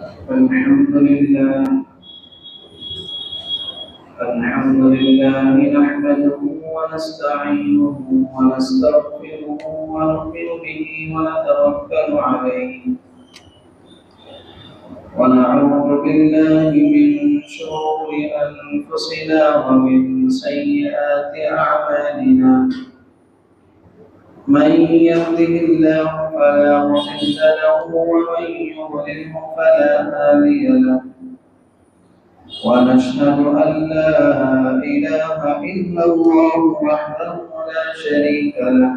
الحمد لله نحمده ونستعينه ونستغفره ونؤمن به ونتوكل عليه ونعوذ بالله من شرور أنفسنا ومن سيئات أعمالنا من يهده الله فلا مضل له ومن يضلله فلا هادي له ونشهد أن لا إله إلا الله وحده لا شريك له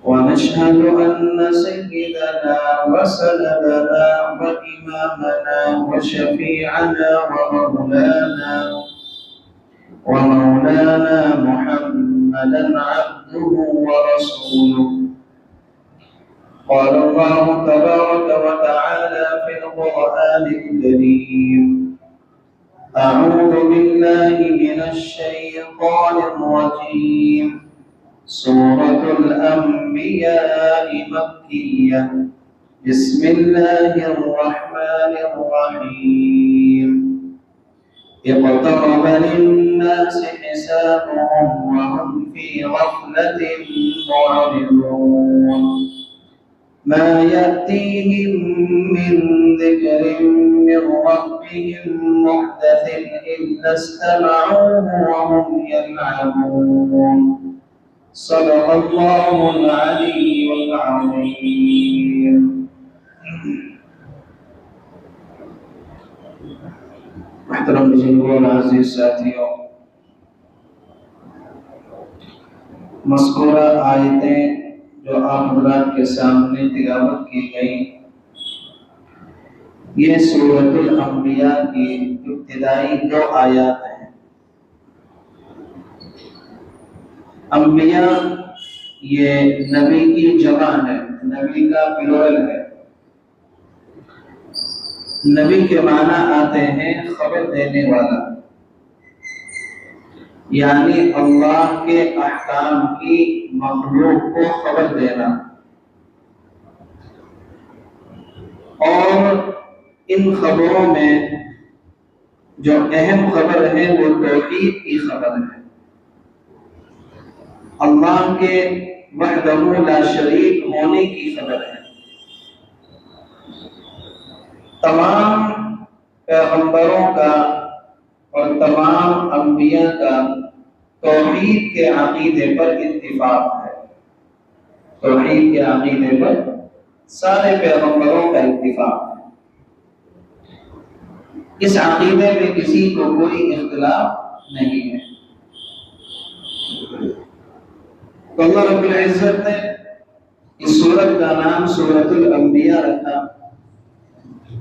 ونشهد أن سيدنا وسندنا وإمامنا وشفيعنا ومولانا محمدا عبده ورسوله. قال الله تبارك وتعالى في القرآن الكريم: أعوذ بالله من الشيطان الرجيم. سورة الأنبياء مكية. بسم الله الرحمن الرحيم. اقترب للناس حسابهم وهم في غفلة معرضون. ما يأتيهم من ذكر من ربهم محدث إلا استمعوه وهم يلعبون. صدق الله العلي العظيم. محترم بزرگوں اور عزیز ساتھیوں، مذکورہ آیتیں جو آپ حضرات کے سامنے تلاوت کی گئی، یہ سورۃ الانبیاء کی ابتدائی 2 آیات ہیں۔ انبیاء یہ نبی کی جمع ہے، نبی کا پلورل ہے۔ نبی کے معنی آتے ہیں خبر دینے والا، یعنی اللہ کے احکام کی مخلوق کو خبر دینا، اور ان خبروں میں جو اہم خبر ہے وہ توحید کی خبر ہے، اللہ کے وحدہ لا شریک ہونے کی خبر ہے۔ تمام پیغمبروں کا اور تمام انبیاء کا توحید کے عقیدے پر اتفاق ہے، توحید کے عقیدے پر سارے پیغمبروں کا اتفاق ہے، اس عقیدے میں کسی کو کوئی اختلاف نہیں ہے۔ تو اللہ رب العزت نے اس سورت کا نام سورۃ الانبیاء رکھا،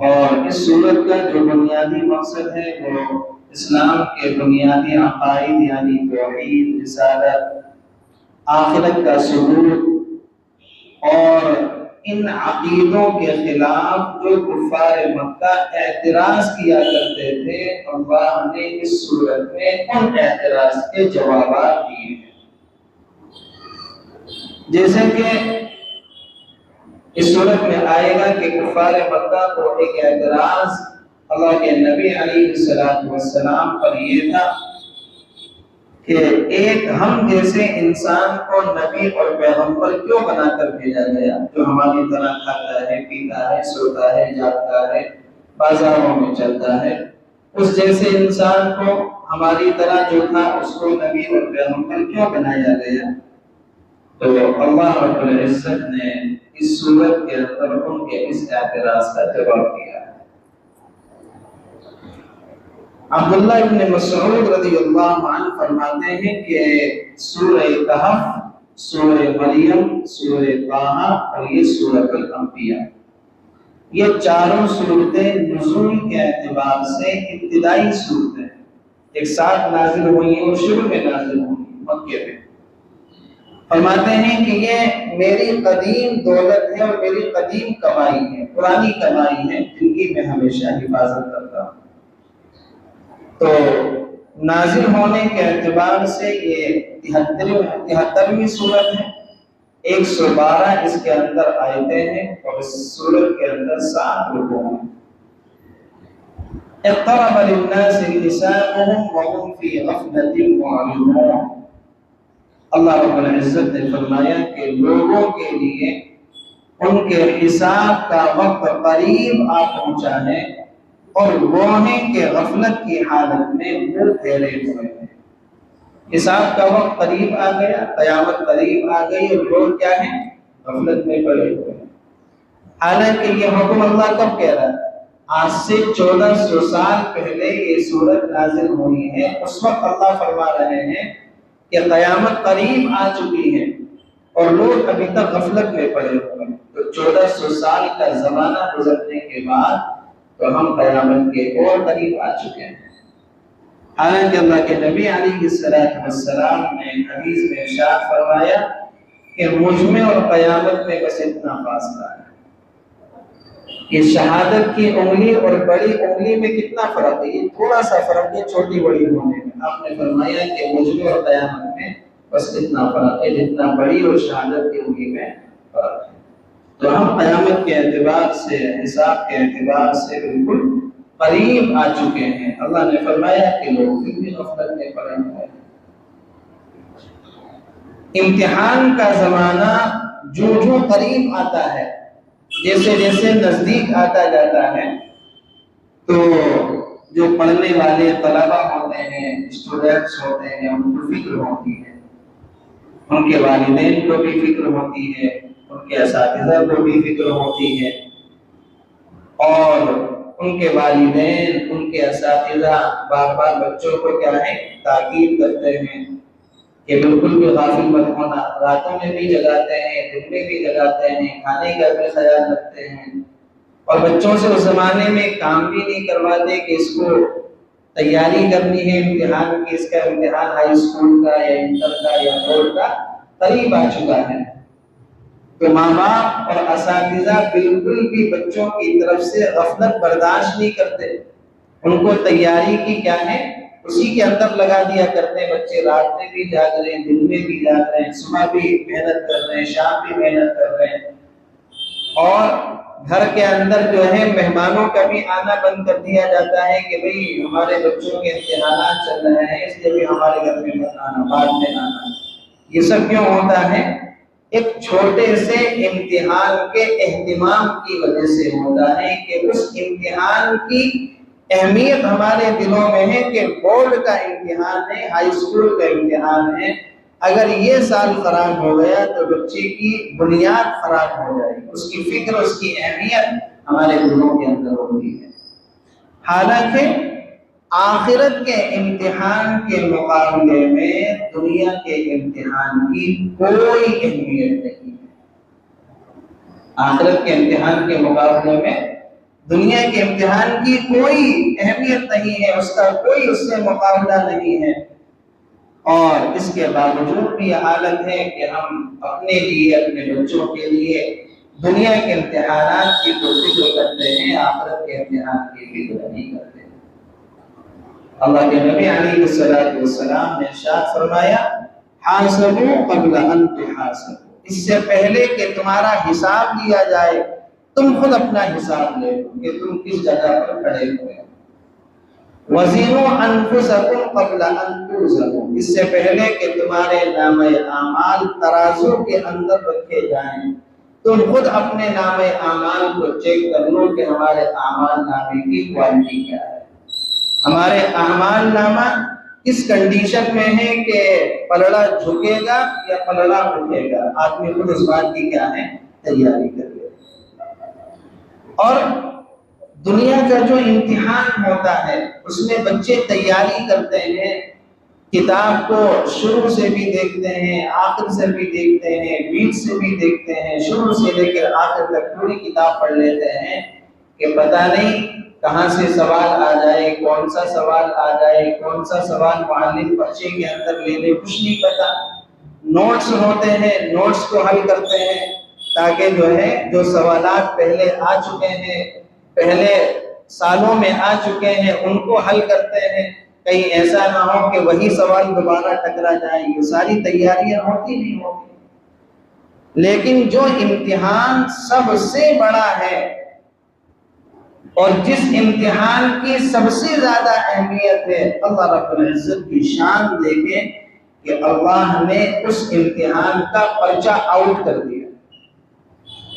اور اس سورت کا جو بنیادی مقصد ہے وہ اسلام کے بنیادی عقائد یعنی توحید، رسالت، آخرت کا ثبوت، اور ان عقیدوں کے خلاف جو کفار مکہ اعتراض کیا کرتے تھے، اللہ نے اس سورت میں ان اعتراض کے جوابات دیے ہیں۔ جیسے کہ اس صورت میں آئے گا کہ کفار مکہ کو ایک اعتراض اللہ کے نبی علیہ السلام پر یہ تھا کہ ایک ہم جیسے انسان کو نبی اور پیغمبر کیوں بنا کر بھیجا گیا، جو ہماری طرح کھاتا ہے، پیتا ہے، سوتا ہے، جاگتا ہے، بازاروں میں چلتا ہے، اس جیسے انسان کو ہماری طرح جو تھا اس کو نبی اور پیغمبر کیوں بنایا گیا؟ تو اللہ رب العزت نے اس صورت کے اندر ان کے اس اعتراض کا جواب دیا ہے۔ عبداللہ ابن مسعود رضی اللہ عنہ فرماتے ہیں کہ سورہ کہف، سورہ مریم، سورہ طٰہٰ اور یہ سورۃ الانبیاء، یہ چاروں صورتیں نزول کے اعتبار سے ابتدائی صورتیں ایک ساتھ نازل ہوئی ہیں اور شروع میں نازل ہوئی مکے میں۔ فرماتے ہیں کہ یہ میری قدیم دولت ہے اور میری قدیم کمائی ہے، پرانی کمائی ہے، جن کی میں ہمیشہ حفاظت کرتا ہوں۔ تو نازل ہونے کے اعتبار سے یہ 73ویں سورت ہے، 112 اس کے اندر آیتیں ہیں اور اس سورت کے اندر 7 رکوع ہیں۔ اقترب للناس حسابهم وهم في غفلة معرضون۔ اللہ رب العزت نے فرمایا کہ لوگوں کے لیے ان کے حساب کا وقت قریب آ پہنچا ہے اور وہ ہیں کہ غفلت کی حالت میں منہ پھیرے ہوئے ہیں۔ حساب کا وقت قریب آ گیا، قیامت قریب آ گئی اور لوگ کیا ہیں؟ غفلت میں پڑے ہوئے ہیں۔ حالانکہ یہ حکم اللہ کب کہہ رہا ہے؟ آج سے 1400 سال پہلے یہ سورت نازل ہوئی ہے، اس وقت اللہ فرما رہے ہیں کہ قیامت قریب آ چکی ہے اور لوگ ابھی تک غفلت میں پڑے ہوئے ہیں۔ تو 1400 سال کا زمانہ گزرنے کے بعد تو ہم قیامت کے اور قریب آ چکے ہیں۔ حالانکہ اللہ کے نبی علیہ السلام نے حدیث میں ارشاد فرمایا کہ مجھ میں اور قیامت میں بس اتنا فاصلہ ہے کہ شہادت کی انگلی اور بڑی انگلی میں کتنا فرق ہے؟ یہ تھوڑا سا فرق ہے چھوٹی بڑی ہونے میں۔ آپ نے فرمایا کہ مجھ میں اور قیامت میں بس اتنا فرق ہے جتنا بڑی اور شہادت کی انگلی میں فرق ہے۔ تو ہم قیامت کے اعتبار سے، حساب کے اعتبار سے بالکل قریب آ چکے ہیں۔ اللہ نے فرمایا کہ لوگ پھر بھی غفلت میں پڑے ہوئے ہیں۔ امتحان کا زمانہ جو قریب آتا ہے، جیسے جیسے نزدیک آتا جاتا ہے، تو جو پڑھنے والے طلبہ ہوتے ہیں، اسٹوڈنٹس ہوتے ہیں، ان کو فکر ہوتی ہے، ان کے والدین کو بھی فکر ہوتی ہے، ان کے اساتذہ کو بھی فکر ہوتی ہے، اور ان کے والدین، ان کے اساتذہ بار بار بچوں کو کیا ہے؟ تاکید کرتے ہیں کہ بالکل بھی غافل مت ہونا، راتوں میں بھی جگاتے ہیں، دن میں بھی جگاتے ہیں، کھانے کا بھی خیال رکھتے ہیں، اور بچوں سے اس زمانے میں کام بھی نہیں کرواتے کہ اس کو تیاری کرنی ہے امتحان کی، اس کا امتحان ہائی اسکول کا یا انٹر کا یا بورڈ کا قریب آ چکا ہے۔ تو ماں باپ اور اساتذہ بالکل بھی بچوں کی طرف سے غفلت برداشت نہیں کرتے، ان کو تیاری کی کیا ہے؟ اسی کے اندر لگا دیا کرتے ہیں۔ بچے رات میں بھی جاگ رہے ہیں، دن میں بھی جاگ رہے ہیں، صبح بھی محنت کر رہے ہیں، شام بھی محنت کر رہے ہیں، اور گھر کے اندر جو ہے مہمانوں کا بھی آنا بند کر دیا جاتا ہے کہ بھئی ہمارے بچوں کے امتحانات چل رہے ہیں، اس لیے بھی ہمارے گھر میں مت آنا، بعد میں آنا۔ یہ سب کیوں ہوتا ہے؟ ایک چھوٹے سے امتحان کے اہتمام کی وجہ سے ہوتا ہے کہ اس امتحان کی اہمیت ہمارے دلوں میں ہے کہ بورڈ کا امتحان ہے، ہائی اسکول کا امتحان ہے، اگر یہ سال خراب ہو گیا تو بچے کی بنیاد خراب ہو جائے گی، اس کی فکر، اس کی اہمیت ہمارے دلوں کے اندر ہوتی ہے۔ حالانکہ آخرت کے امتحان کے مقابلے میں دنیا کے امتحان کی کوئی اہمیت نہیں ہے۔ آخرت کے امتحان کے مقابلے میں دنیا کے امتحان کی کوئی اہمیت نہیں ہے، اس کا کوئی اس سے مقابلہ نہیں ہے، اور اس کے باوجود بھی یہ حالت ہے کہ ہم اپنے لیے، اپنے بچوں کے لیے دنیا کے امتحانات کی تو فکر کرتے ہیں، آخرت کے امتحان کی فکر نہیں کرتے۔ اللہ کے نبی علیہ السلام نے ارشاد فرمایا، حاسبوا قبل ان تحاسبوا، اس سے پہلے کہ تمہارا حساب لیا جائے تم خود اپنا حساب لے لو کہ تم کس جگہ پر کھڑے ہوئے۔ وزنوا انفسکم قبل ان توزنوا، اس سے پہلے کہ تمہارے نامہ اعمال ترازو کے اندر رکھے جائیں تم خود اپنے نامہ اعمال کو چیک کر لو کہ ہمارے اعمال نامے کی کوالٹی کیا ہے، ہمارے اعمال نامہ کس کنڈیشن میں ہے کہ پلڑا جھکے گا یا پلڑا اٹھے گا۔ آدمی خود اس بات کی کیا ہے؟ تیاری کر لے۔ اور دنیا کا جو امتحان ہوتا ہے اس میں بچے تیاری کرتے ہیں، کتاب کو شروع سے بھی دیکھتے ہیں، آخر سے بھی دیکھتے ہیں، بیچ سے بھی دیکھتے ہیں، شروع سے لے کر آخر تک پوری کتاب پڑھ لیتے ہیں کہ پتہ نہیں کہاں سے سوال آ جائے، کون سا سوال آ جائے، کون سا سوال معلم پرچے کے اندر لے لے، کچھ نہیں پتا۔ نوٹس ہوتے ہیں، نوٹس کو حل کرتے ہیں تاکہ جو ہے جو سوالات پہلے آ چکے ہیں، پہلے سالوں میں آ چکے ہیں، ان کو حل کرتے ہیں، کہیں ایسا نہ ہو کہ وہی سوال دوبارہ ٹکرا جائے۔ یہ ساری تیاریاں ہوتی نہیں ہوتی۔ لیکن جو امتحان سب سے بڑا ہے اور جس امتحان کی سب سے زیادہ اہمیت ہے، اللہ رب العزت کی شان دیکھیں کہ اللہ نے اس امتحان کا پرچہ آؤٹ کر دیا۔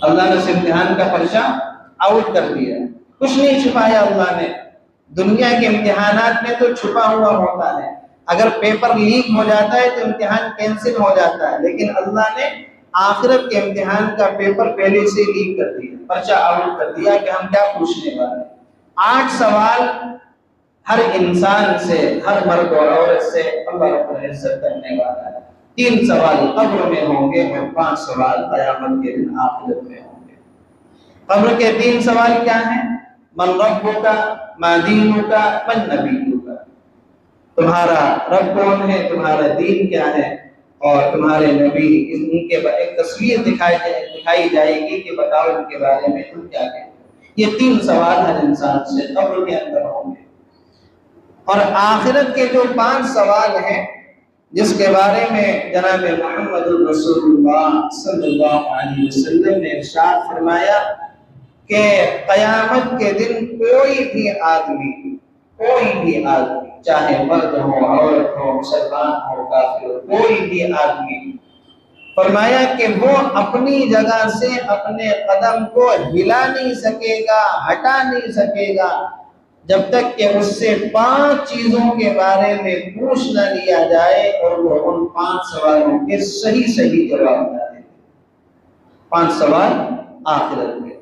اللہ نے اس امتحان کا پرچہ آؤٹ کر دیا، کچھ نہیں چھپایا اللہ نے۔ دنیا کے امتحانات میں تو چھپا ہوا ہوتا ہے، اگر پیپر لیک ہو جاتا ہے تو امتحان کینسل ہو جاتا ہے، لیکن اللہ نے آخرت کے امتحان کا پیپر پہلے سے لیک کر دیا، پرچہ آؤٹ کر دیا کہ ہم کیا پوچھنے والے ہیں۔ 8 سوال ہر انسان سے، ہر مرد اور عورت سے اللہ رب العزت کرنے والا ہے۔ 3 سوال قبر میں ہوں گے اور 5 سوال قیامت کے دن آخرت میں ہوں گے۔ قبر کے 3 سوال کیا ہیں؟ من ربک، ما دینک، من نبیک۔ تمہارا رب کون ہے، تمہارا دین کیا ہے، اور تمہارے نبی۔ ان کے ایک تصویر دکھائی جائے گی کہ بتاؤ ان کے بارے میں تم کیا کہتے ہیں۔ یہ 3 سوال ہر انسان سے قبر کے اندر ہوں گے۔ اور آخرت کے جو 5 سوال ہیں جس کے بارے میں جناب محمد رسول اللہ صلی اللہ علیہ وسلم نے ارشاد فرمایا کہ قیامت کے دن کوئی بھی آدمی چاہے مرد ہو، عورت ہو، مسلمان ہو، کافر ہو، کوئی بھی آدمی، فرمایا کہ وہ اپنی جگہ سے اپنے قدم کو ہلا نہیں سکے گا، ہٹا نہیں سکے گا، جب تک کہ اس سے 5 چیزوں کے بارے میں پوچھ نہ لیا جائے اور وہ ان 5 سوالوں کے صحیح جواب نہ دے۔ 5 سوال آخرت میں۔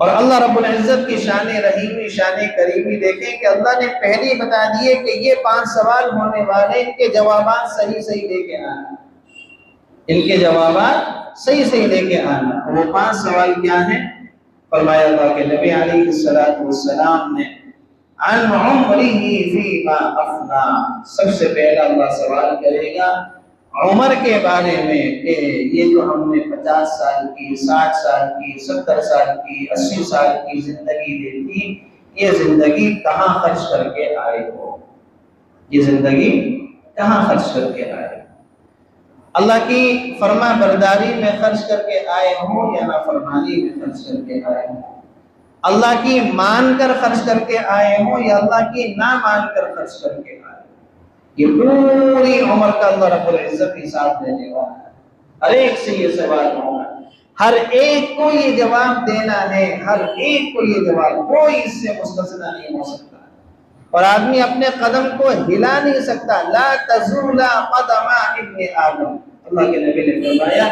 اور اللہ رب العزت کی شان رحیمی، شان کریمی دیکھیں کہ اللہ نے پہلے بتا دیے کہ یہ 5 سوال ہونے والے، ان کے جوابات صحیح لے کے آنا، ان کے جوابات صحیح لے کے آنا۔ وہ 5 سوال کیا ہیں؟ فرمایا اللہ کے نبی علیہ السلام نے عن عمرہ فیما افنا، سب سے پہلا اللہ سوال کرے گا عمر کے بارے میں کہ یہ جو ہم نے 50 سال کی، 60 سال کی، 70 سال کی، 80 سال کی زندگی دیکھی، یہ زندگی کہاں خرچ کر کے آئے ہو، یہ زندگی کہاں خرچ کر کے آئے ہو؟ اللہ کی فرما برداری میں خرچ کر کے آئے ہوں یا نافرمانی میں خرچ کر کے آئے ہوں، اللہ کی مان کر خرچ کر کے آئے ہوں یا اللہ کی نہ مان کر خرچ کر کے آئے ہوں۔ یہ پوری عمر کا اللہ رب العزت حساب دینے والا ہے۔ ہر ایک سے یہ سوال ہوگا، ہر ایک کو یہ جواب دینا ہے، ہر ایک کو یہ جواب، کوئی اس سے مستثنی نہیں ہو سکتا۔ اور آدمی اپنے قدم کو ہلا نہیں سکتا، لا تزول قدم ابن آدم، اللہ کے نبی نے فرمایا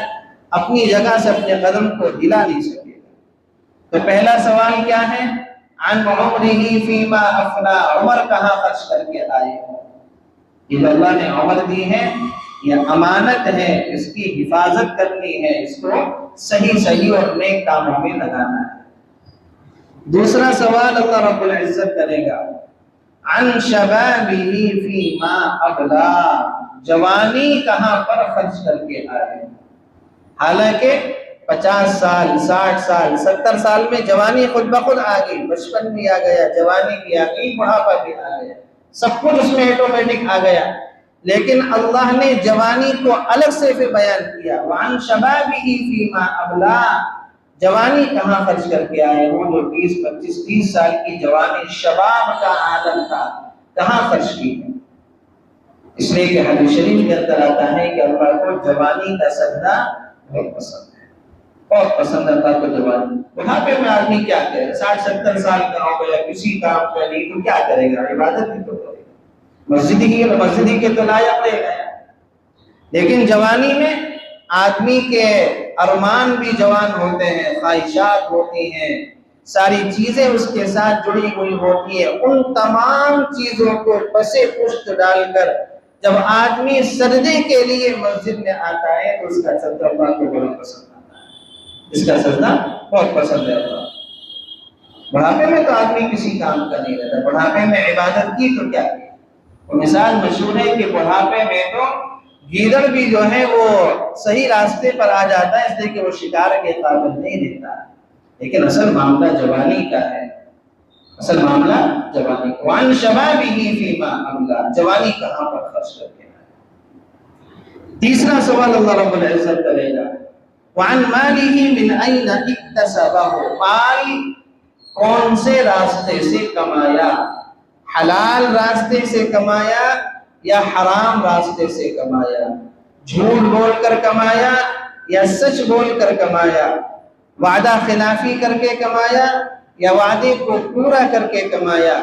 اپنی جگہ سے اپنے قدم کو ہلا نہیں سکے۔ تو پہلا سوال کیا ہے؟ عن عمرہ فیما افنا، عمر کہاں خرچ کر کے آئے ہو۔ یہ جو اللہ نے عمر دی ہے یہ امانت ہے، اس کی حفاظت کرنی ہے، اس کو صحیح اور نیک کاموں میں لگانا ہے۔ دوسرا سوال اللہ رب العزت کرے گا عن شبابہ فیما ابلا، جوانی کہاں پر خرچ کر کے آئے۔ حالانکہ 50 سال، 60 سال، 70 سال میں جوانی خود بخود آ گئی، بچپن بھی آ گیا، جوانی بھی آ گئی، بڑھاپا بھی آ گیا، سب کچھ اس میں آٹومیٹک آ گیا، لیکن اللہ نے جوانی کو الگ سے پھر بیان کیا۔ وعن شبابہ فیما ابلا، جوانی کہاں خرچ کر کے آئے ہوں، جو 20، 25، 30 سال کی جوانی شباب کا عالم تھا، کہاں خرچ کی ہے؟ اس لیے کہ حدیث شریف کے اندر آتا ہے کہ اللہ کو جوانی کا صدقہ بہت پسند ہے، بہت پسند ہے اللہ کو جوانی۔ بڑھاپے میں آدمی کیا کرے، 60-70 سال کا ہو گیا، کسی کام کا نہیں تو کیا کرے گا، عبادت بھی تو کرے گا، مسجدی کے تو لائق رہے گا۔ لیکن جوانی میں آدمی کے ارمان بھی جوان ہوتے ہیں، خواہشات ہوتی ہیں، ساری چیزیں اس کے ساتھ جڑی ہوئی ہوتی ہیں، ان تمام چیزوں کو پسے پشت ڈال کر جب آدمی سجدے کے لیے مسجد میں آتا ہے تو اس کا سجدہ اللہ کو بہت پسند آتا ہے، اس کا سجدہ بہت پسند ہے اللہ۔ بڑھاپے میں تو آدمی کسی کام کا نہیں رہتا، بڑھاپے میں عبادت کی تو کیا کی، وہ مثال مشہور ہے کہ بڑھاپے میں تو گیدڑ بھی جو ہے وہ صحیح راستے پر آ جاتا ہے، اس لیے کہ وہ شکار کے قابل نہیں رہتا، لیکن اصل معاملہ جوانی کا ہے، اصل معاملہ جوانی کا۔ وعن شبابہ فیما ابلا، جوانی کہاں پر خرچ کر کے آئے۔ تیسرا سوال اللہ رب العزت کرے گا وعن مالہ من این اکتسبہ، مال کون سے راستے سے کمایا، حلال راستے سے کمایا یا حرام راستے سے کمایا، جھوٹ بول کر کمایا یا سچ بول کر کمایا، وعدہ خلافی کر کے کمایا یا وعدے کو پورا کر کے کمایا،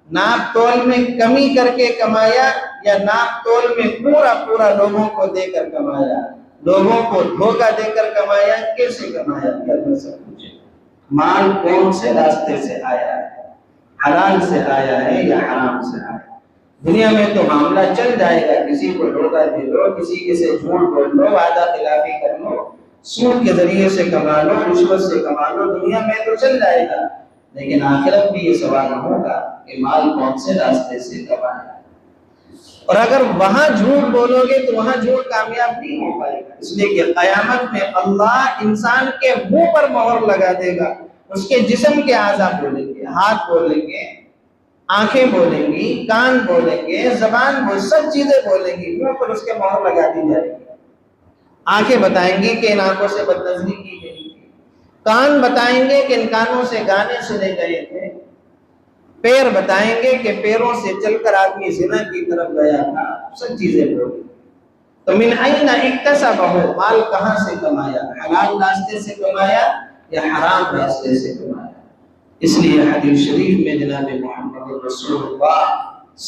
ناپ تول میں کمی کر کے کمایا یا ناپ تول میں پورا پورا لوگوں کو دے کر کمایا، لوگوں کو دھوکہ دے کر کمایا، کیسے کمایا؟ اللہ سے پوچھے مال کون سے راستے سے آیا ہے، حلال سے آیا ہے یا حرام سے آیا ہے؟ دنیا میں تو معاملہ چل جائے گا، کسی کو دھوکہ دے دو، کسی کے سے جھوٹ بول لو، وعدہ خلافی کر لو، سود کے ذریعے سے کما لو، رشوت سے کما لو، دنیا میں تو چل جائے گا، لیکن آخرت بھی یہ سوال ہوگا کہ مال کون سے راستے سے کمایا۔ اور اگر وہاں جھوٹ بولو گے تو وہاں جھوٹ کامیاب نہیں ہو پائے گا، اس لیے کہ قیامت میں اللہ انسان کے منہ پر مہر لگا دے گا، اس کے جسم کے اعضاء بولیں گے، ہاتھ بولیں گے، آنکھیں بولیں گی، کان بولیں گے، زبان بول، سب چیزیں بولیں گی، منہ پر اس کے مہر لگا دی جائے گی۔ آنکھیں بتائیں گی کہ ان آنکھوں سے بدنظری کی گئی تھی، کان بتائیں گے کہ ان کانوں سے گانے سنے گئے تھے، پیر بتائیں گے کہ پیروں سے چل کر آدمی زنا کی طرف گیا تھا، سب چیزیں بولیں۔ تو من این اکتسبہ، مال کہاں سے کمایا، حلال راستے سے کمایا یا حرام راستے سے کمایا؟ اس لیے حدیث شریف میں جناب محمد رسول اللہ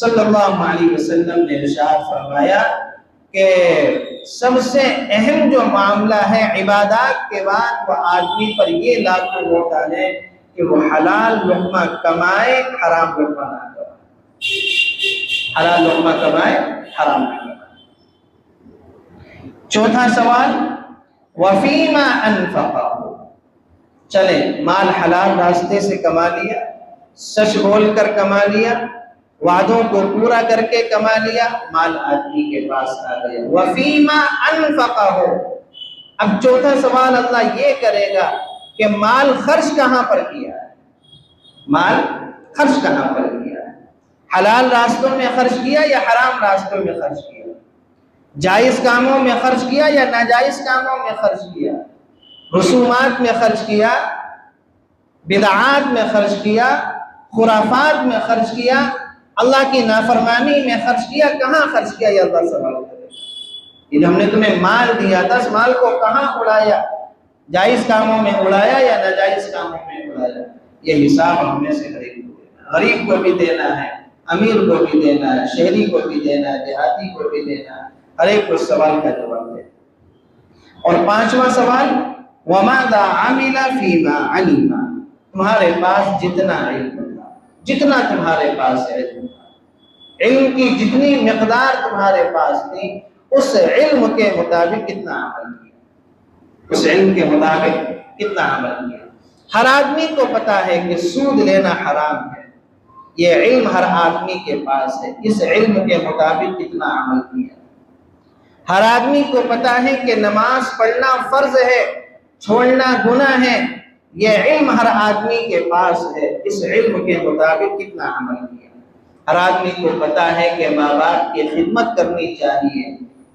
صلی اللہ علیہ وسلم نے ارشاد فرمایا کہ سب سے اہم جو معاملہ ہے عبادات کے بعد، وہ آدمی پر یہ لاگو ہوتا ہے کہ وہ حلال لقمہ کمائے، حرام لقمہ نہ کمائے، حلال لقمہ کمائے، حرام نہ کمائے۔ چوتھا سوال وفیما انفقہ، چلے مال حلال راستے سے کما لیا، سچ بول کر کما لیا، وعدوں کو پورا کر کے کما لیا، مال آدمی کے پاس آ گیا، وفیما انفقہ۔ اب چوتھا سوال اللہ یہ کرے گا کہ مال خرچ کہاں پر کیا ہے، مال خرچ کہاں پر کیا ہے، حلال راستوں میں خرچ کیا یا حرام راستوں میں خرچ کیا، جائز کاموں میں خرچ کیا یا ناجائز کاموں میں خرچ کیا، رسومات میں خرچ کیا، بدعات میں خرچ کیا، خرافات میں خرچ کیا، اللہ کی نافرمانی میں خرچ کیا، کہاں خرچ کیا؟ یہ اللہ سوال کرے گا۔ یہ جو ہم نے تمہیں مال دیا تھا، اس مال کو کہاں اڑایا، جائز کاموں میں اڑایا یا ناجائز کاموں میں اڑایا؟ یہ حساب ہم میں سے غریب کو بھی دینا ہے، امیر کو بھی دینا ہے، شہری کو بھی دینا ہے، دیہاتی کو بھی دینا ہے، ہر ایک کو سوال کا جواب دے۔ اور پانچواں سوال وَمَاذَا عَمِلَ فِي مَا عَلِمَ، تمہارے پاس جتنا علم تھا، جتنا تمہارے پاس علم تھا، علم کی جتنی مقدار تمہارے پاس تھی، اس علم کے مطابق کتنا عمل کیا، اس علم کے مطابق کتنا عمل کیا۔ ہر آدمی کو پتا ہے کہ سود لینا حرام ہے، یہ علم ہر آدمی کے پاس ہے، اس علم کے مطابق کتنا عمل کیا۔ ہر آدمی کو پتا ہے کہ نماز پڑھنا فرض ہے، چھوڑنا گناہ ہے، یہ علم ہر آدمی کے پاس ہے، اس علم کے مطابق کتنا عمل کیا۔ ہر آدمی کو پتا ہے کہ ماں باپ کی خدمت کرنی چاہیے،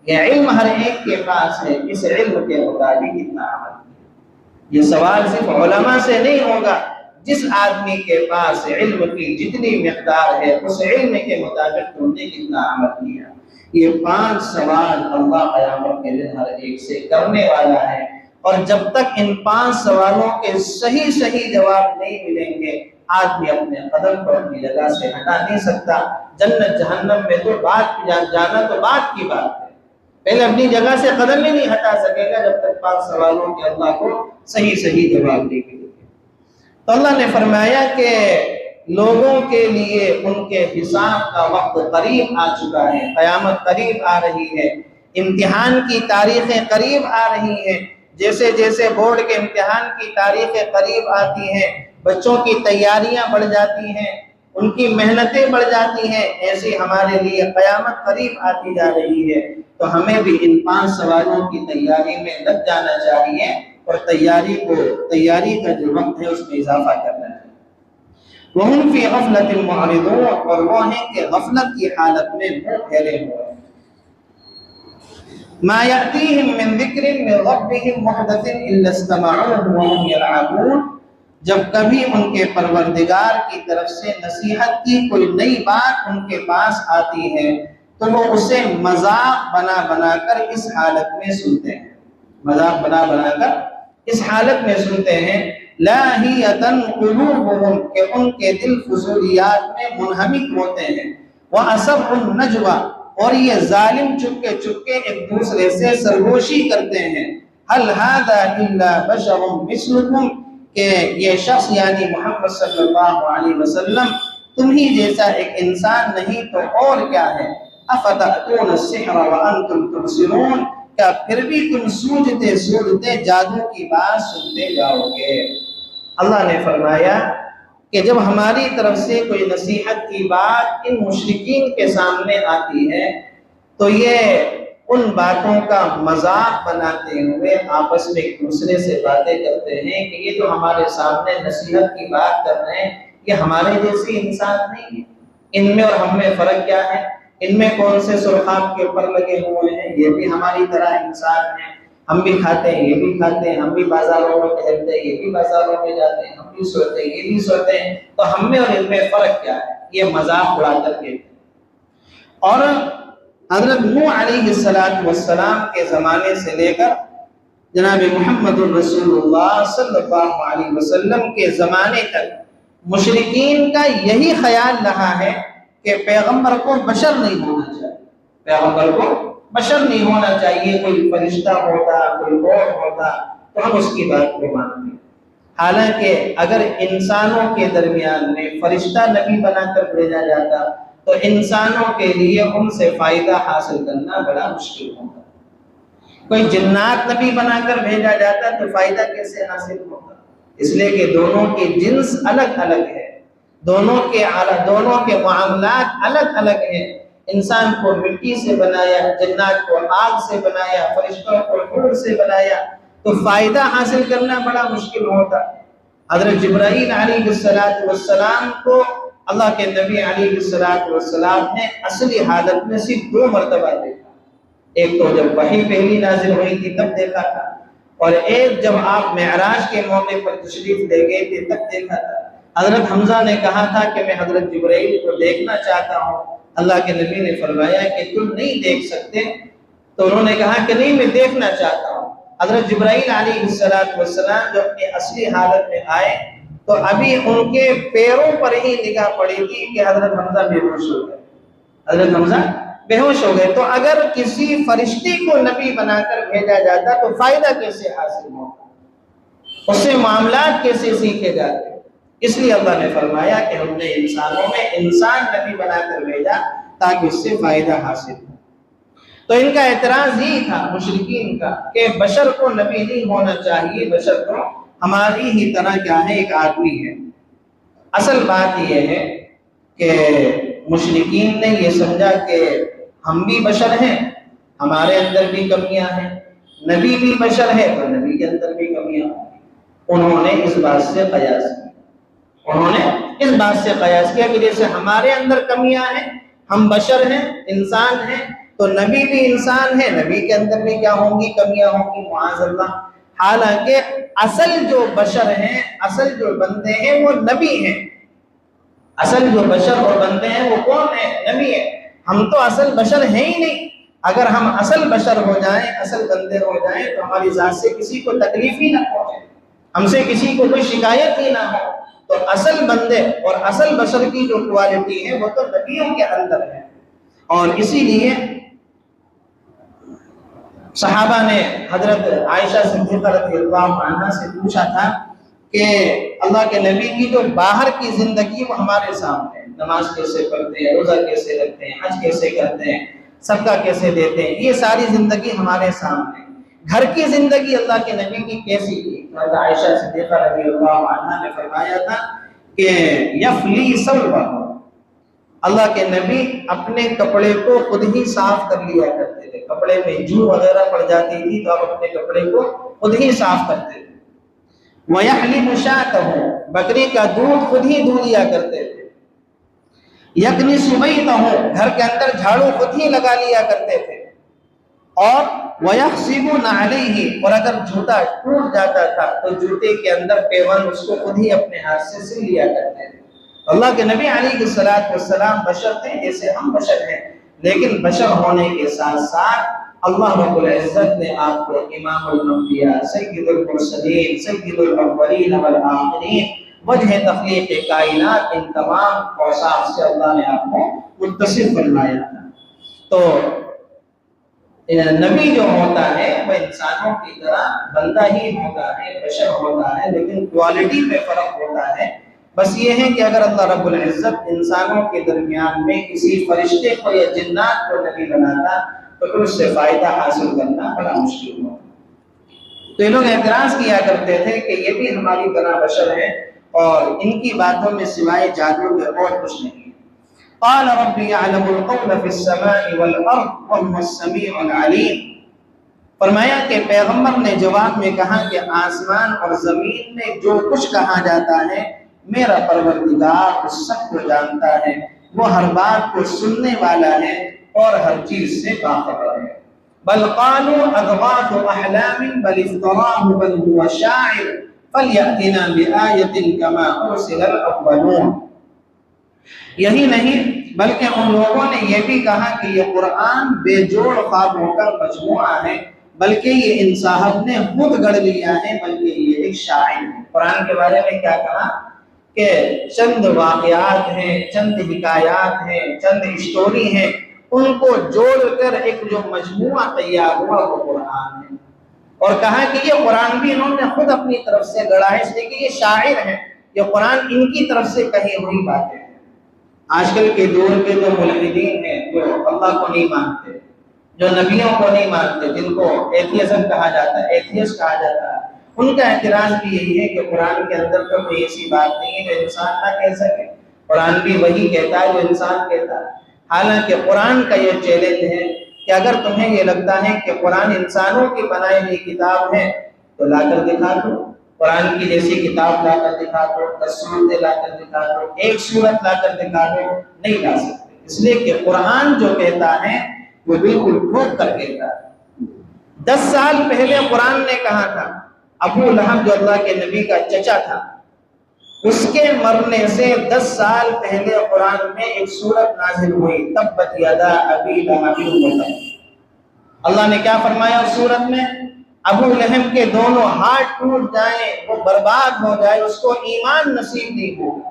یہ علم ہر ایک کے پاس ہے، اس علم کے مطابق کتنا عمل کیا۔ یہ سوال صرف علماء سے نہیں ہوگا، جس آدمی کے پاس علم کی جتنی مقدار ہے، اس علم کے مطابق تم نے کتنا عمل کیا۔ یہ 5 سوال اللہ قیامت کے دن ہر ایک سے کرنے والا ہے، اور جب تک ان 5 سوالوں کے صحیح جواب نہیں ملیں گے، آدمی اپنے قدم کو اپنی جگہ سے ہٹا نہیں سکتا۔ جنت جہنم میں تو جانا تو بات کی بات ہے، پہلے اپنی جگہ سے قدم ہی نہیں ہٹا سکے گا جب تک 5 سوالوں کے اللہ کو صحیح جواب نہیں ملے گا۔ تو اللہ نے فرمایا کہ لوگوں کے لیے ان کے حساب کا وقت قریب آ چکا ہے، قیامت قریب آ رہی ہے، امتحان کی تاریخیں قریب آ رہی ہیں۔ جیسے جیسے بورڈ کے امتحان کی تاریخیں قریب آتی ہیں، بچوں کی تیاریاں بڑھ جاتی ہیں، ان کی محنتیں بڑھ جاتی ہیں، ایسے ہمارے لیے قیامت قریب آتی جا رہی ہے۔ تو ہمیں بھی ان 5 سوالوں کی تیاری میں لگ جانا چاہیے، اور تیاری کا جو وقت ہے اس میں اضافہ کرنا ہے۔ وَهُمْ فِي غَفْلَةٍ مُعْرِضُونَ، اور وہ ہیں کہ غفلت کی حالت میں منہ پھیرے ہوئے۔ ما یأتیہم من ذکر من ربہم محدث الا استمعوہ وہم یلعبون، جب کبھی ان کے پروردگار کی طرف سے نصیحت کی کوئی نئی بات ان کے پاس آتی ہے تو وہ اسے مذاق بنا بنا کر اس حالت میں سنتے ہیں، مذاق بنا بنا کر اس حالت میں سنتے ہیں، لاہیۃ قلوبہم، کہ ان کے دل فضولیات میں منہمک ہوتے ہیں، وَأَسَرُّ النَّجْوَى، اور یہ ظالم چپکے چپکے ایک دوسرے سے سرگوشی کرتے ہیں، هَلْ هَذَا إِلَّا بَشَرٌ مِثْلُكُمْ، کہ یہ شخص یعنی محمد صلی اللہ علیہ وسلم تم ہی جیسا ایک انسان نہیں تو اور کیا ہے، أَفَتَأْتُونَ السِّحْرَ وَأَنْتُمْ تُبْصِرُونَ، کیا پھر بھی تم سوچتے سوچتے جادو کی بات سنتے جاؤ گے۔ اللہ نے فرمایا کہ جب ہماری طرف سے کوئی نصیحت کی بات ان مشرکین کے سامنے آتی ہے تو یہ ان باتوں کا مذاق بناتے ہوئے آپس میں ایک دوسرے سے باتیں کرتے ہیں کہ یہ جو ہمارے سامنے نصیحت کی بات کر رہے ہیں یہ ہمارے جیسے انسان نہیں ہے، ان میں اور ہم میں فرق کیا ہے، ان میں کون سے سرخاب کے پر لگے ہوئے ہیں، یہ بھی ہماری طرح انسان ہیں، ہم بھی کھاتے ہیں یہ بھی کھاتے ہیں، ہم بھی بازاروں میں ٹہلتے ہیں یہ بھی بازاروں میں جاتے ہیں، ہم بھی سوتے ہیں یہ بھی سوتے ہیں، تو ہم میں اور ان میں فرق کیا ہے، یہ مذاق اڑا کر کے۔ اور حضرت نوح علیہ السلام کے زمانے سے لے کر جناب محمد الرسول اللہ صلی اللہ علیہ وسلم کے زمانے تک مشرکین کا یہی خیال رہا ہے کہ پیغمبر کو بشر نہیں ہونا چاہیے، پیغمبر کو بشر نہیں ہونا چاہیے، کوئی فرشتہ ہوتا کوئی اور ہوتا تو ہم اس کی بات کو مانتے ہیں۔ حالانکہ اگر انسانوں کے درمیان میں فرشتہ نبی بنا کر بھیجا جاتا تو انسانوں کے لیے ان سے فائدہ حاصل کرنا بڑا مشکل ہوتا، کوئی جنات نبی بنا کر بھیجا جاتا تو فائدہ کیسے حاصل ہوتا، اس لیے کہ دونوں کے جنس الگ الگ ہے، دونوں کے معاملات الگ الگ ہیں، انسان کو مٹی سے بنایا، جنات کو آگ سے بنایا، فرشتوں کو نور سے بنایا، تو فائدہ حاصل کرنا بڑا مشکل ہوتا۔ حضرت جبرائیل علیہ السلام کو اللہ کے نبی علیہ السلام نے اصلی حالت میں صرف 2 مرتبہ دیکھا، ایک تو جب وحی پہلی نازل ہوئی تھی تب دیکھا تھا، اور ایک جب آپ معراج کے موقع پر تشریف لے گئے تھے تب دیکھا تھا۔ حضرت حمزہ نے کہا تھا کہ میں حضرت جبرائیل کو دیکھنا چاہتا ہوں، اللہ کے نبی نے فرمایا کہ تم نہیں دیکھ سکتے، تو انہوں نے کہا کہ نہیں میں دیکھنا چاہتا ہوں۔ حضرت جبرائیل علیہ السلام جو اپنی اصلی حالت میں آئے تو ابھی ان کے پیروں پر ہی نگاہ پڑی تھی کہ حضرت حمزہ بے ہوش ہو گئے، حضرت حمزہ بے ہوش ہو گئے۔ تو اگر کسی فرشتے کو نبی بنا کر بھیجا جاتا تو فائدہ کیسے حاصل ہوتا، اس سے معاملات کیسے سیکھے جاتے، اس لیے اللہ نے فرمایا کہ ہم نے انسانوں میں انسان نبی بنا کر بھیجا تاکہ اس سے فائدہ حاصل ہو۔ تو ان کا اعتراض یہ تھا مشرکین کا کہ بشر کو نبی نہیں ہونا چاہیے، بشر کو ہماری ہی طرح کیا ہے ایک آدمی ہے۔ اصل بات یہ ہے کہ مشرکین نے یہ سمجھا کہ ہم بھی بشر ہیں، ہمارے اندر بھی کمیاں ہیں، نبی بھی بشر ہے تو نبی کے اندر بھی کمیاں ہیں۔ انہوں نے اس بات سے قیاس کیا کہ جیسے ہمارے اندر کمیاں ہیں، ہم بشر ہیں، انسان ہیں، تو نبی بھی انسان ہے، نبی کے اندر بھی کیا ہوں گی، کمیاں ہوں گی، معاذ اللہ۔ حالانکہ اصل جو بشر ہیں، اصل جو بندے ہیں وہ نبی ہیں، اصل جو بشر اور بندے ہیں وہ کون ہیں، نبی ہیں۔ ہم تو اصل بشر ہیں ہی نہیں، اگر ہم اصل بشر ہو جائیں، اصل بندے ہو جائیں تو ہماری ذات سے کسی کو تکلیف ہی نہ پہنچے، ہم سے کسی کو کوئی شکایت ہی نہ ہو، تو اصل بندے اور اصل بشر کی جو کوالٹی ہے وہ تو نبیوں کے اندر ہے۔ اور اسی لیے صحابہ نے حضرت عائشہ صدیقہ رضی اللہ عنہا سے پوچھا تھا کہ اللہ کے نبی کی جو باہر کی زندگی وہ ہمارے سامنے ہے، نماز کیسے پڑھتے ہیں، روزہ کیسے رکھتے ہیں، حج کیسے کرتے ہیں، صدقہ کیسے دیتے ہیں، یہ ساری زندگی ہمارے سامنے ہے، گھر کی زندگی اللہ کے نبی کی کیسی تھی؟ حضرت عائشہ صدیقہ رضی اللہ عنہا نے فرمایا تھا کہ یفلی ثوبہ، اللہ کے نبی اپنے کپڑے کو خود ہی صاف کر لیا کرتے تھے، کپڑے میں جو وغیرہ پڑ جاتی تھی تو آپ اپنے کپڑے کو خود ہی صاف کرتے تھے۔ وَيَحْلِبُ شَاةَهُ، بکری کا دودھ خود ہی دھو لیا کرتے تھے۔ يَكْنِسُ بَيْتَهُ، گھر کے اندر جھاڑو خود ہی لگا لیا کرتے تھے۔ اور وَيَخْصِبُونَ عَلَيْهِ، اور اگر جوتا ٹوٹ جاتا تھا تو جوتے کے اندر پیوند اس کو خود ہی اپنے ہاتھ سے سل لیا کرتے تھے۔ اللہ کے نبی علیہ السلام بشر تھے جیسے ہم بشر ہیں، لیکن بشر ہونے کے ساتھ ساتھ اللہ رب العزت نے آپ کو امام الانبیاء، سید المرسلین، سید الاولین والآخرین، وجہ تخلیق کائنات، ان تمام اوصاف سے اللہ نے آپ کو متصف فرمایا تھا۔ تو نبی جو ہوتا ہے وہ انسانوں کی طرح بندہ ہی ہوتا ہے، بشر ہوتا ہے، لیکن کوالٹی میں فرق ہوتا ہے۔ بس یہ ہے کہ اگر اللہ رب العزت انسانوں کے درمیان میں کسی فرشتے کو یا جنات کو نبی بناتا تو پھر اس سے فائدہ حاصل کرنا بڑا مشکل ہوتا۔ تو یہ لوگ اعتراض کیا کرتے تھے کہ یہ بھی ہماری طرح بشر ہیں اور ان کی باتوں میں سوائے جادو کے اور کچھ نہیں۔ قال رب يعلم القول في السماء والارض وهو السميع العليم، فرمایا کہ پیغمبر نے جواب میں کہا کہ آسمان اور زمین میں جو کچھ کہا جاتا ہے میرا پروردگار اس سب کو جانتا ہے، وہ ہر بات کو سننے والا ہے اور ہر چیز سے باخبر ہے۔ بل قالوا اضغاث احلام بل افتراه بل هو شاعر فليأتنا بآية كما ارسل الاولون، یہی نہیں بلکہ ان لوگوں نے یہ بھی کہا کہ یہ قرآن بے جوڑ خوابوں کا مجموعہ ہے، بلکہ یہ ان صاحب نے خود گڑھ لیا ہے، بلکہ یہ ایک شاعر ہے۔ قرآن کے بارے میں کیا کہا کہ چند واقعات ہیں، چند حکایات ہیں، چند اسٹوری ہیں، ان کو جوڑ کر ایک جو مجموعہ تیار ہوا وہ قرآن ہے، اور کہا کہ یہ قرآن بھی انہوں نے خود اپنی طرف سے گڑھا ہے، اس لیے کہ یہ شاعر ہیں، یہ قرآن ان کی طرف سے کہی ہوئی باتیں ہیں۔ آج کل کے دور کے جو ملحدین ہیں، جو اللہ کو نہیں مانتے، جو نبیوں کو نہیں مانتے، جن کو ایتھیزم کہا جاتا ہے، ایتھیسٹ کہا جاتا ہے، ان کا اعتراض بھی یہی ہے کہ قرآن کے اندر تو کوئی ایسی بات نہیں ہے جو انسان نہ کہہ سکے، قرآن بھی وہی کہتا ہے جو انسان کہتا ہے۔ حالانکہ قرآن کا یہ چیلنج ہے کہ اگر تمہیں یہ لگتا ہے کہ قرآن انسانوں کی بنائی ہوئی کتاب ہے تو لا کر دکھا دو، قرآن کی جیسی کتاب لا کر دکھا دو، 10 سورتیں لا کر دکھا دو، ایک سورت لا کر دکھا دو، نہیں لا سکتے، اس لیے کہ قرآن جو کہتا ہے وہ بالکل ٹھوک کر کہتا ہے۔ 10 سال پہلے قرآن نے کہا تھا، ابو لہب جو اللہ کے نبی کا چچا تھا، اس کے مرنے سے 10 سال پہلے قرآن میں ایک سورت نازل ہوئی، تبت یدا ابی لہب وتب۔ اللہ نے کیا فرمایا اس سورت میں؟ ابو لہب کے دونوں ہاتھ ٹوٹ جائیں، وہ برباد ہو جائے، اس کو ایمان نصیب نہیں ہوگا۔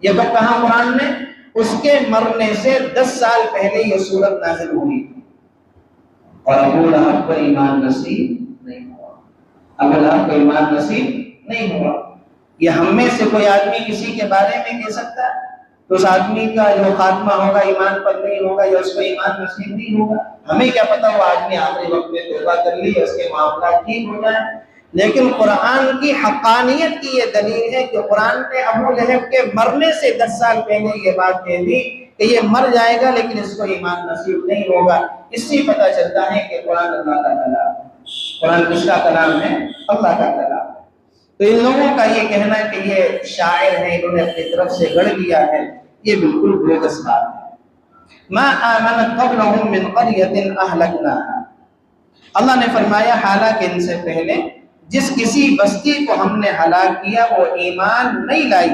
یہ تو کہا قرآن نے، اس کے مرنے سے 10 سال پہلے یہ سورت نازل ہوئی تھی، اور ابو لہب کو ایمان نصیب نہیں ہوا۔ ابو لہب کو ایمان نصیب نہیں ہوا۔ یہ ہم میں سے کوئی آدمی کسی کے بارے میں کہہ سکتا ہے تو اس آدمی کا جو خاتمہ ہوگا ایمان پر نہیں ہوگا یا اس کو ایمان نصیب نہیں ہوگا؟ ہمیں کیا پتا وہ آدمی آخری وقت میں توبہ کر لی، اس کے معاملات ٹھیک ہو جائیں۔ لیکن قرآن کی حقانیت کی یہ دلیل ہے کہ قرآن نے ابو لہب کے مرنے سے 10 سال پہلے یہ بات کہہ دی کہ یہ مر جائے گا لیکن اس کو ایمان نصیب نہیں ہوگا۔ اس سے پتہ چلتا ہے کہ قرآن اللہ کا کلام ہے۔ قرآن کس کا کلام ہے؟ اللہ کا کلام ہے۔ تو ان لوگوں کا یہ کہنا ہے کہ یہ شاعر ہے، انہوں نے اپنی طرف سے گڑھ لیا ہے، یہ بالکل بوگس بات ہے۔ ما آمنت قبلهم من قرية أهلكناها، اللہ نے فرمایا حالانکہ ان سے پہلے جس کسی بستی کو ہم نے ہلاک کیا وہ ایمان نہیں لائی۔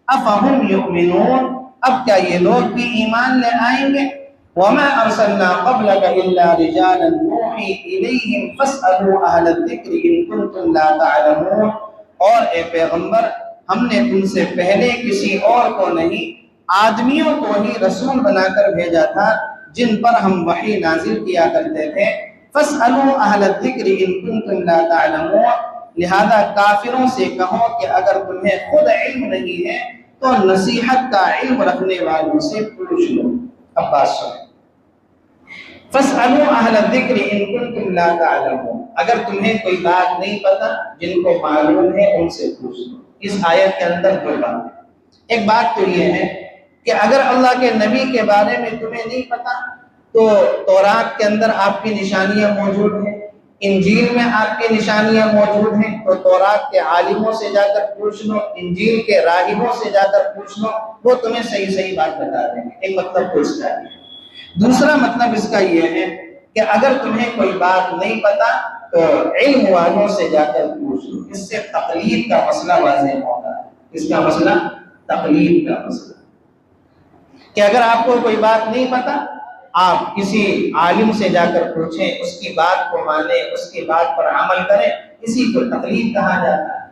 افہم یؤمنون، اب کیا یہ لوگ بھی ایمان لے آئیں گے؟ وما ارسلنا قبلك الا رجالا نوحي اليهم فاسألوا اهل الذكر ان كنتم لا تعلمون، اور اے پیغمبر ہم نے تم سے پہلے کسی اور کو نہیں، آدمیوں کو ہی رسول بنا کر بھیجا تھا جن پر ہم وحی نازل کیا کرتے تھے۔ فاسألوا اہل الذکر ان کنتم لا تعلمون، لہذا کافروں سے کہو کہ اگر تمہیں خود علم نہیں ہے تو نصیحت کا علم رکھنے والوں سے پوچھ لو۔ اب بات سنیں، فاسألوا اہل الذکر ان کنتم لا تعلمون، اگر تمہیں کوئی بات نہیں پتا، جن کو معلوم ہے ان سے پوچھ لو۔ اس آیت کے اندر دو باتیں، ایک بات تو یہ ہے کہ اگر اللہ کے نبی کے بارے میں تمہیں نہیں پتا تو تورات کے اندر آپ کی نشانیاں موجود ہیں، انجیل میں آپ کی نشانیاں موجود ہیں، تو تورات کے عالموں سے جا کر پوچھ لو، انجیل کے راہبوں سے جا کر پوچھ لو، وہ تمہیں صحیح صحیح بات بتا دیں گے۔ ایک مطلب تو اس کا ہے۔ دوسرا مطلب اس کا یہ ہے کہ اگر تمہیں کوئی بات نہیں پتا تو علم والوں سے جا کر پوچھ لو۔ اس سے تقلید کا مسئلہ واضح ہوتا ہے۔ اس کا مسئلہ تقلید کا مسئلہ کہ اگر آپ کو کوئی بات نہیں پتا آپ کسی عالم سے جا کر پوچھیں، اس کی بات کو مانیں، اس کی بات پر عمل کریں، اسی کو تقلید کہا جاتا ہے۔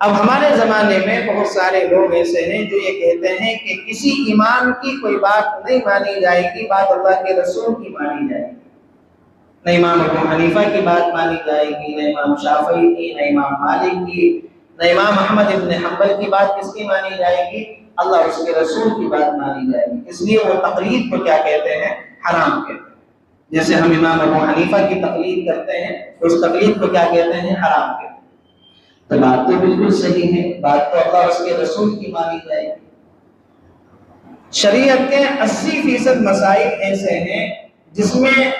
اب ہمارے زمانے میں بہت سارے لوگ ایسے ہیں جو یہ کہتے ہیں کہ کسی امام کی کوئی بات نہیں مانی جائے گی، بات اللہ کے رسول کی مانی جائے گی۔ نہ امام ابو حنیفہ کی بات مانی جائے گی، نہ امام شافعی کی، نہ امام مالک کی، نہ امام احمد ابن حنبل کی بات کس کی مانی جائے گی؟ اللہ اور اس کے رسول کی بات مانی جائے گی۔ اس لیے وہ تقلید کو کیا کہتے ہیں؟ حرام کہتے ہیں۔ جیسے ہم امام ابو حنیفہ کی تقلید کرتے ہیں، اس تقلید کو کیا کہتے ہیں؟ حرام کہتے ہیں۔ تو بات تو بالکل صحیح ہے، بات تو اللہ اور اس کے رسول کی مانی جائے گی۔ شریعت کے 80% مسائل ایسے ہیں جس میں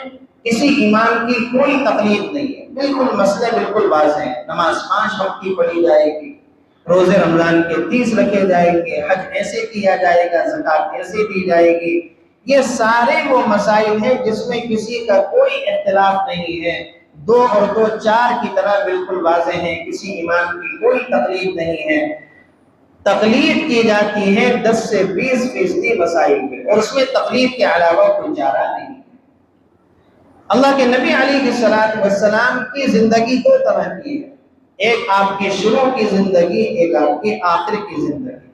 کسی امام کی کوئی تقلید نہیں ہے، بالکل مسئلے بالکل واضح ہیں۔ نماز 5 وقت کی پڑھی جائے گی، روزے رمضان کے 30 رکھے جائیں گے، حج ایسے کیا جائے گا، زکوٰۃ ایسے دی جائے گی۔ یہ سارے وہ مسائل ہیں جس میں کسی کا کوئی اختلاف نہیں ہے، 2 اور 2 4 کی طرح بالکل واضح ہیں، کسی امام کی کوئی تقلید نہیں ہے۔ تقلید کی جاتی ہے 10 سے 20% مسائل میں، اور اس میں تقلید کے علاوہ کوئی چارہ نہیں ہے۔ اللہ کے نبی علیہ السلام کی زندگی 2 طرح کی ہے، ایک آپ کی شروع کی زندگی، ایک آپ کی آخر کی زندگی۔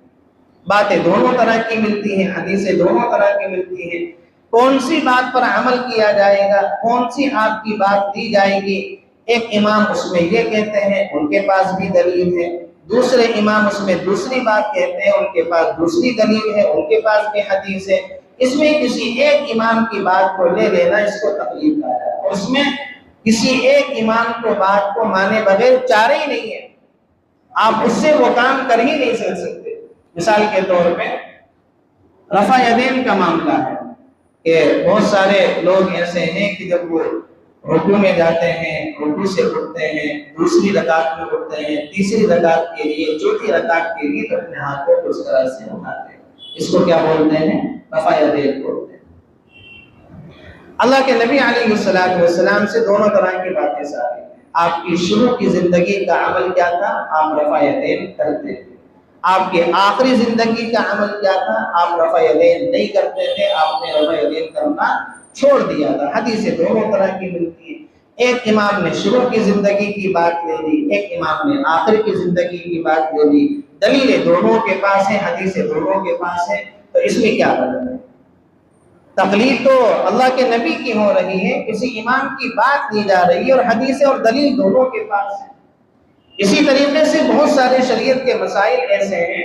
باتیں دونوں طرح کی ملتی ہیں، حدیثیں دونوں طرح کی ملتی ہیں۔ کون سی بات پر عمل کیا جائے گا، کون سی آپ کی بات دی جائے گی؟ ایک امام اس میں یہ کہتے ہیں، ان کے پاس بھی دلیل ہے، دوسرے امام اس میں دوسری بات کہتے ہیں، ان کے پاس دوسری دلیل ہے، ان کے پاس بھی حدیث ہے۔ اس میں کسی ایک امام کی بات کو لے لینا، اس کو تقلید کہا جاتا ہے، اور اس میں کسی ایک امام کو بات کو مانے بغیر چارہ ہی نہیں ہے، آپ اس سے وہ کام کر ہی نہیں سکتے۔ مثال کے طور پہ رفع یدین کا معاملہ ہے کہ بہت سارے لوگ ایسے ہیں کہ جب وہ رکوع میں جاتے ہیں، رکوع سے اٹھتے ہیں، دوسری رکعت میں اٹھتے ہیں، تیسری رکعت کے لیے، چوتھی رکعت کے لیے تو اپنے ہاتھوں کو اس طرح سے اٹھاتے ہیں، اس کو کیا بولتے ہیں؟ رفع یدین بولتے ہیں۔ اللہ کے نبی علیہ السلام سے دونوں طرح کی باتیں ساری ہیں۔ آپ کی شروع کی زندگی کا عمل کیا تھا؟ آپ رفع یدین کرتے تھے۔ آپ کے آخری زندگی کا عمل کیا تھا؟ آپ رفع یدین نہیں کرتے تھے، آپ نے رفع یدین کرنا چھوڑ دیا تھا۔ حدیثیں دونوں طرح کی ملتی ہیں، ایک امام نے شروع کی زندگی کی بات لے لی، ایک امام نے آخر کی زندگی کی بات لے لی، دلیلیں دونوں کے پاس ہیں، حدیثیں دونوں کے پاس ہیں، تو اس میں کیا بدل ہے؟ تقلید تو اللہ کے نبی کی ہو رہی ہے، کسی امام کی بات لی جا رہی ہے، اور حدیثیں اور دلیل دونوں کے پاس ہیں۔ اسی طریقے سے بہت سارے شریعت کے مسائل ایسے ہیں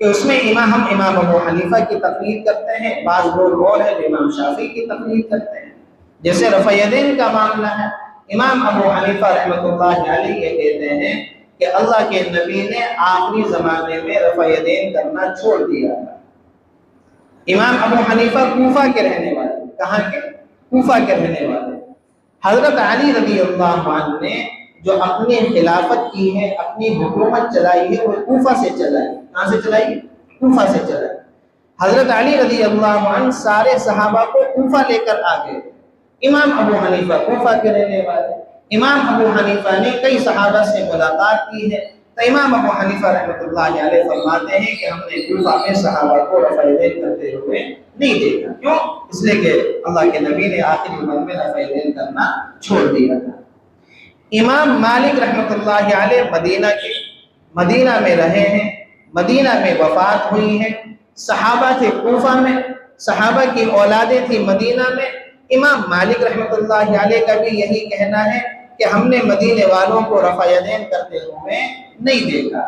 کہ اس میں ہم امام ابو حنیفہ کی تقلید کرتے ہیں، بعض لوگ اور ہیں جو امام شافعی کی تقلید کرتے ہیں۔ جیسے رفع یدین کا معاملہ ہے، امام ابو حنیفہ رحمۃ اللہ علیہ یہ کہتے ہیں کہ اللہ کے نبی نے آخری زمانے میں رفع یدین کرنا چھوڑ دیا تھا۔ امام ابو حنیفہ کوفہ کے رہنے والے، کہاں کے؟ کوفہ کے رہنے والے۔ حضرت علی رضی اللہ عنہ نے جو اپنی خلافت کی ہے، اپنی حکومت چلائی ہے، وہ کوفہ سے چلائی۔ کہاں سے چلائی؟ کوفہ سے چلائی۔ حضرت علی رضی اللہ عنہ سارے صحابہ کو کوفہ لے کر آ گئے۔ امام ابو حنیفہ کوفہ کے رہنے والے، امام ابو حنیفہ نے کئی صحابہ سے ملاقات کی ہے، تو امام ابو حنیفہ رحمۃ اللہ علیہ فرماتے ہیں کہ ہم نے کوفہ میں صحابہ کو رفع یدین کرتے ہوئے نہیں دیکھا۔ کیوں؟ اس لیے کہ اللہ کے نبی نے آخری عمر میں رفع یدین کرنا چھوڑ دیا تھا۔ امام مالک رحمۃ اللہ علیہ مدینہ میں رہے ہیں، مدینہ میں وفات ہوئی ہے، صحابہ تھے کوفہ میں، صحابہ کی اولادیں تھی مدینہ میں۔ امام مالک رحمۃ اللہ علیہ کا بھی یہی کہنا ہے کہ ہم نے مدینے والوں کو رفع یدین کرتے ہوئے نہیں دیکھا۔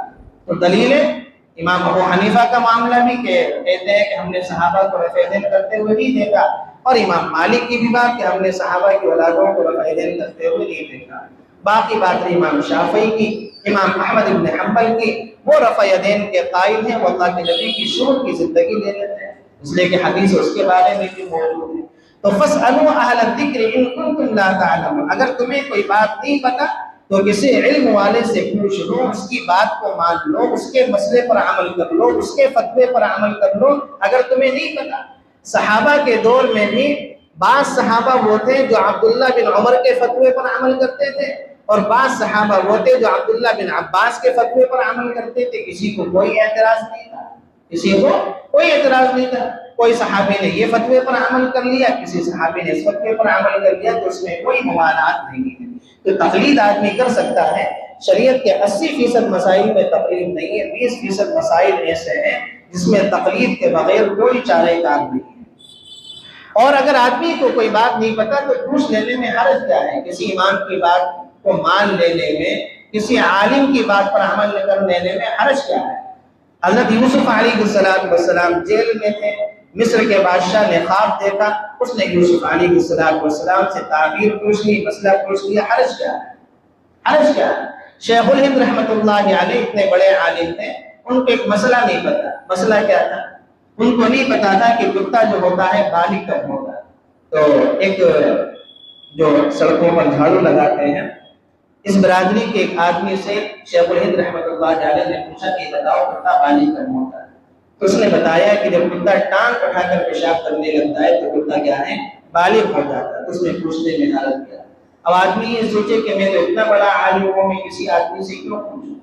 تو دلیل امام ابو حنیفہ کا معاملہ بھی کہتے ہیں کہ ہم نے صحابہ کو رفع یدین کرتے ہوئے نہیں دیکھا، اور امام مالک کی بھی بات کہ ہم نے صحابہ کی اولادوں کو رفع یدین کرتے ہوئے نہیں دیکھا۔ باقی بات ہے امام شافعی کی، امام احمد ابن حنبل کی، وہ رفع یدین کے قائل ہیں، وہ اللہ کے نبی کی شروع کی زندگی لے لیتے ہیں، اس لیے کہ حدیث اس کے بارے میں بھی موجود ہے۔ تو فَاسْأَلُوا أَهْلَ الذِّكْرِ إِن كُنتُمْ لَا تَعْلَمُونَ، اگر تمہیں کوئی بات نہیں پتا تو کسی علم والے سے پوچھ لو، اس کی بات کو مان لو، اس کے مسئلے پر عمل کر لو، اس کے فتوے پر عمل کر لو۔ اگر تمہیں نہیں پتا، صحابہ کے دور میں بھی بعض صحابہ وہ تھے جو عبداللہ بن عمر کے فتوے پر عمل کرتے تھے، اور بعض صحابہ وہ تھے جو عبداللہ بن عباس کے فتوے پر عمل کرتے تھے۔ کسی کو کوئی اعتراض نہیں تھا، کسی کو کوئی اعتراض نہیں تھا۔ کوئی صحابی نے یہ فتوے پر عمل کر لیا، کسی صحابی نے اس فتوے پر عمل کر لیا، تو اس میں کوئی ممانعت نہیں ہے۔ تو تقلید آدمی کر سکتا ہے۔ شریعت کے 80% مسائل میں تقلید نہیں ہے، 20% مسائل ایسے ہیں جس میں تقلید کے بغیر کوئی چارہ کار نہیں ہے۔ اور اگر آدمی کو کوئی بات نہیں پتا تو پوچھ لینے میں حرج کیا ہے؟ کسی امام کی بات کو مان لینے میں، کسی عالم کی بات پر عمل کر لینے میں حرج کیا ہے؟ حضرت یوسف علیہ السلام جیل میں تھے، مصر کے بادشاہ نے خواب دیکھا، اس نے یوسف علیہ السلام سے تعبیر پوچھ لی، مسئلہ پوچھ لیا، حرج کیا ہے؟ حرج کیا ہے؟ شیخ الہند رحمۃ اللہ علیہ اتنے بڑے عالم تھے، ان کو ایک مسئلہ نہیں پتا۔ مسئلہ کیا تھا؟ ان کو نہیں پتا تھا کہ کتا جو ہوتا ہے بالغ کب ہوتا ہے۔ تو ایک جو سڑکوں پر جھاڑو لگاتے ہیں، اس برادری کے ایک آدمی سے شیخ الہند رحمۃ اللہ علیہ نے پوچھا کہ بتاؤ کتا بالغ کب ہوتا ہے؟ تو اس نے بتایا کہ جب کتا ٹانگ اٹھا کر پیشاب کرنے لگتا ہے تو کتا کیا ہے؟ بالغ ہو جاتا ہے۔ تو اس نے پوچھنے میں حرج کیا۔ اب آدمی یہ سوچے کہ میں تو اتنا بڑا عالم ہوں، میں کسی آدمی سے کیوں پوچھوں؟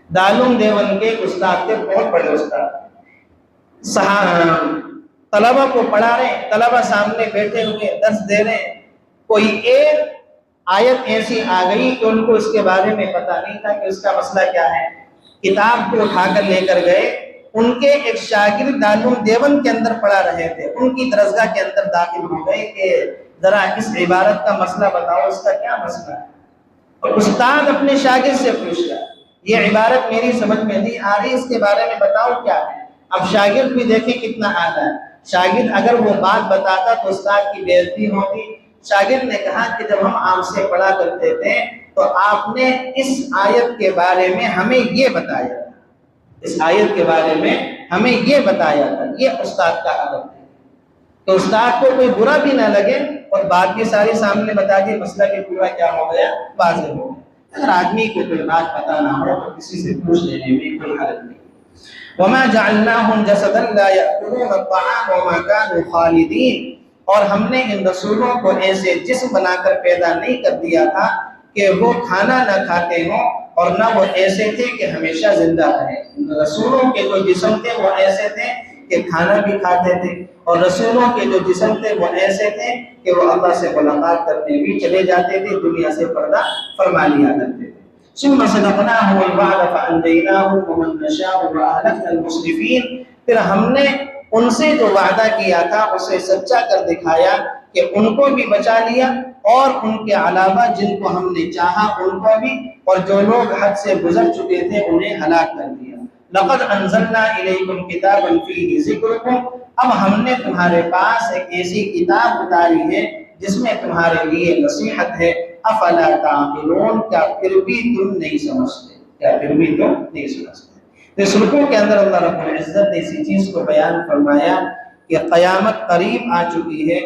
دارالعلوم دیوبند کے استاد تھے، بہت بڑے استاد، طلبہ کو پڑھا رہے ہیں، طلبہ سامنے بیٹھے ہوئے درس دے رہے ہیں، کوئی ایک آیت ایسی آ گئی کہ ان کو اس کے بارے میں پتہ نہیں تھا کہ اس کا مسئلہ کیا ہے۔ کتاب کو اٹھا کر لے کر گئے، ان کے ایک شاگرد دارالعلوم دیوبند کے اندر پڑھا رہے تھے، ان کی درسگاہ کے اندر داخل ہو گئے کہ ذرا اس عبارت کا مسئلہ بتاؤ، اس کا کیا مسئلہ ہے؟ اور استاد اپنے شاگرد سے پوچھ رہا، یہ عبارت میری سمجھ میں نہیں آ رہی، اس کے بارے میں بتاؤ کیا ہے۔ اب شاگرد بھی دیکھیں کتنا آتا ہے، شاگرد اگر وہ بات بتاتا تو استاد کی بے عزتی ہوتی۔ شاگرد نے کہا کہ جب ہم آپ سے پڑھا کرتے تھے تو آپ نے اس آیت کے بارے میں ہمیں یہ بتایا تھا، اس آیت کے بارے میں ہمیں یہ بتایا تھا۔ یہ استاد کا ادب ہے۔ تو استاد کو کوئی برا بھی نہ لگے اور بات بھی ساری سامنے بتا دی، مسئلہ کہ پورا کیا ہو گیا؟ واضح ہو گیا۔ اگر آدمی کو کوئی بات پتہ نہ ہو تو کسی سے پوچھ لینے میں کوئی حرج نہیں۔ وَمَا جَعَلْنَاهُمْ جَسَدًا لَا يَأْكُلُونَ الطَّعَامَ وَمَا كَانُوا خَالِدِينَ، اور ہم نے ان رسولوں کو ایسے جسم بنا کر پیدا نہیں کر دیا تھا کہ وہ کھانا نہ کھاتے ہوں، اور نہ وہ ایسے تھے کہ ہمیشہ زندہ رہیں۔ ان رسولوں کے جو جسم تھے وہ ایسے تھے کہ کھانا بھی کھاتے تھے، اور رسولوں کے جو جسم تھے وہ ایسے تھے کہ وہ اللہ سے ملاقات کرنے بھی چلے جاتے تھے، دنیا سے پردہ فرما لیا کرتے تھے۔ ثم صدقناهم الوعد فانجيناهم ومن نشاء واهلكنا المسرفين، پھر ہم نے ان سے جو وعدہ کیا تھا اسے سچا کر دکھایا کہ ان کو بھی بچا لیا، اور ان کے علاوہ جن کو ہم نے چاہا ان کو بھی، اور جو لوگ حد سے گزر چکے تھے انہیں ہلاک کر دیا۔ لقد انزلنا الیکم کتابا فیہ ذکرکم، اب ہم نے تمہارے پاس ایک ایسی کتاب اتاری ہے جس میں تمہارے لیے نصیحت ہے۔ افلا تعقلون، کیا پھر بھی تم نہیں سمجھتے؟ کیا پھر بھی تم نہیں سمجھتے؟ اس رکوع کے اندر اللہ رب العزت نے اسی چیز کو بیان فرمایا کہ قیامت قریب آ چکی ہے،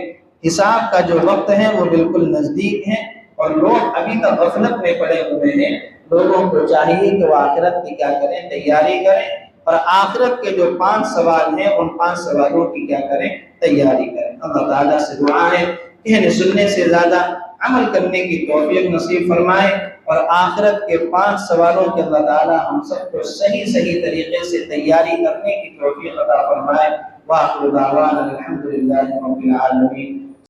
حساب کا جو وقت ہے وہ بالکل نزدیک ہے، اور لوگ ابھی تک غفلت میں پڑے ہوئے ہیں۔ لوگوں کو چاہیے کہ وہ آخرت کی کیا کریں؟ تیاری کریں، اور آخرت کے جو 5 سوال ہیں ان 5 سوالوں کی کیا کریں؟ تیاری کریں۔ اللہ تعالیٰ سے دعا ہے کہ سننے سے زیادہ عمل کرنے کی توفیق نصیب فرمائے، اور آخرت کے 5 سوالوں کے اللہ تعالیٰ ہم سب کو صحیح طریقے سے تیاری کرنے کی توفیق عطا فرمائے۔ وآخر دعوانا الحمدللہ رب العالمین۔